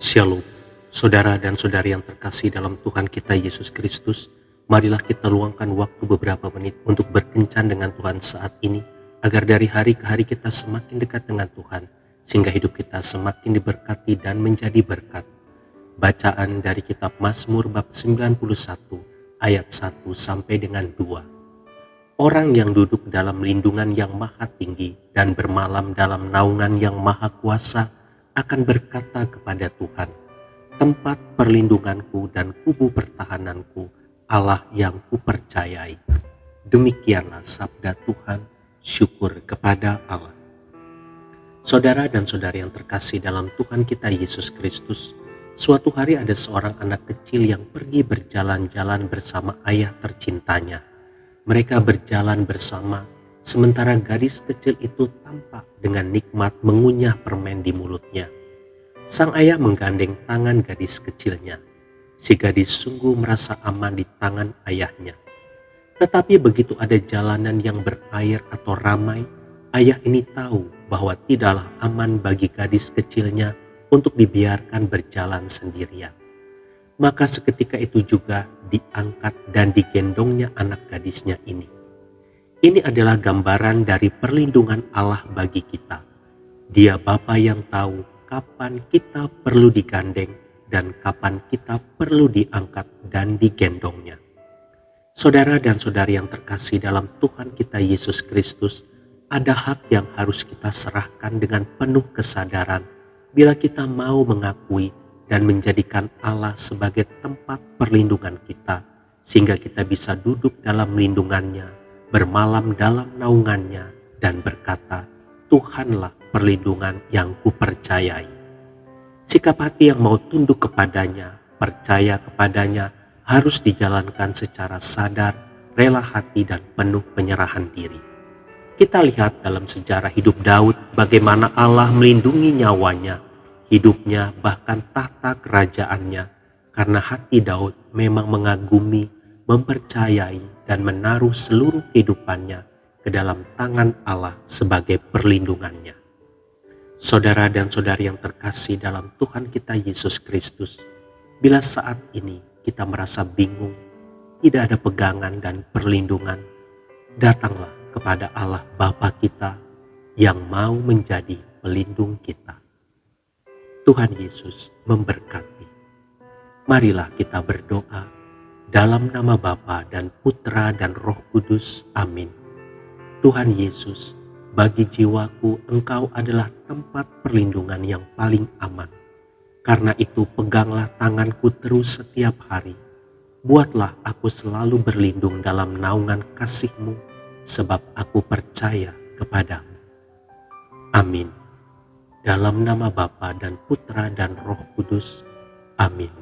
Shalom, saudara dan saudari yang terkasih dalam Tuhan kita Yesus Kristus. Marilah kita luangkan waktu beberapa menit untuk berkencan dengan Tuhan saat ini, agar dari hari ke hari kita semakin dekat dengan Tuhan, sehingga hidup kita semakin diberkati dan menjadi berkat. Bacaan dari kitab Mazmur bab 91 ayat 1 sampai dengan 2. Orang yang duduk dalam lindungan yang maha tinggi dan bermalam dalam naungan yang maha kuasa akan berkata kepada Tuhan, tempat perlindunganku dan kubu pertahananku, Allah yang kupercayai. Demikianlah sabda Tuhan, syukur kepada Allah. Saudara dan saudari yang terkasih dalam Tuhan kita Yesus Kristus, suatu hari ada seorang anak kecil yang pergi berjalan-jalan bersama ayah tercintanya. Mereka berjalan bersama, sementara gadis kecil itu tampak dengan nikmat mengunyah permen di mulutnya. Sang ayah menggandeng tangan gadis kecilnya. Si gadis sungguh merasa aman di tangan ayahnya. Tetapi begitu ada jalanan yang berair atau ramai, ayah ini tahu bahwa tidaklah aman bagi gadis kecilnya untuk dibiarkan berjalan sendirian. Maka seketika itu juga diangkat dan digendongnya anak gadisnya ini. Ini adalah gambaran dari perlindungan Allah bagi kita. Dia Bapa yang tahu kapan kita perlu digandeng dan kapan kita perlu diangkat dan digendongnya. Saudara dan saudari yang terkasih dalam Tuhan kita Yesus Kristus, ada hak yang harus kita serahkan dengan penuh kesadaran bila kita mau mengakui dan menjadikan Allah sebagai tempat perlindungan kita, sehingga kita bisa duduk dalam lindungannya, bermalam dalam naungannya, dan berkata, Tuhanlah perlindungan yang kupercayai. Sikap hati yang mau tunduk kepadanya, percaya kepadanya, harus dijalankan secara sadar, rela hati, dan penuh penyerahan diri. Kita lihat dalam sejarah hidup Daud bagaimana Allah melindungi nyawanya, hidupnya, bahkan tahta kerajaannya, karena hati Daud memang mengagumi, mempercayai, dan menaruh seluruh kehidupannya ke dalam tangan Allah sebagai perlindungannya. Saudara dan saudari yang terkasih dalam Tuhan kita Yesus Kristus, bila saat ini kita merasa bingung, tidak ada pegangan dan perlindungan, datanglah kepada Allah Bapa kita yang mau menjadi pelindung kita. Tuhan Yesus memberkati. Marilah kita berdoa dalam nama Bapa dan Putra dan Roh Kudus. Amin. Tuhan Yesus, bagi jiwaku Engkau adalah tempat perlindungan yang paling aman. Karena itu peganglah tanganku terus setiap hari. Buatlah aku selalu berlindung dalam naungan kasih-Mu, sebab aku percaya kepadamu. Amin. Dalam nama Bapa dan Putra dan Roh Kudus. Amin.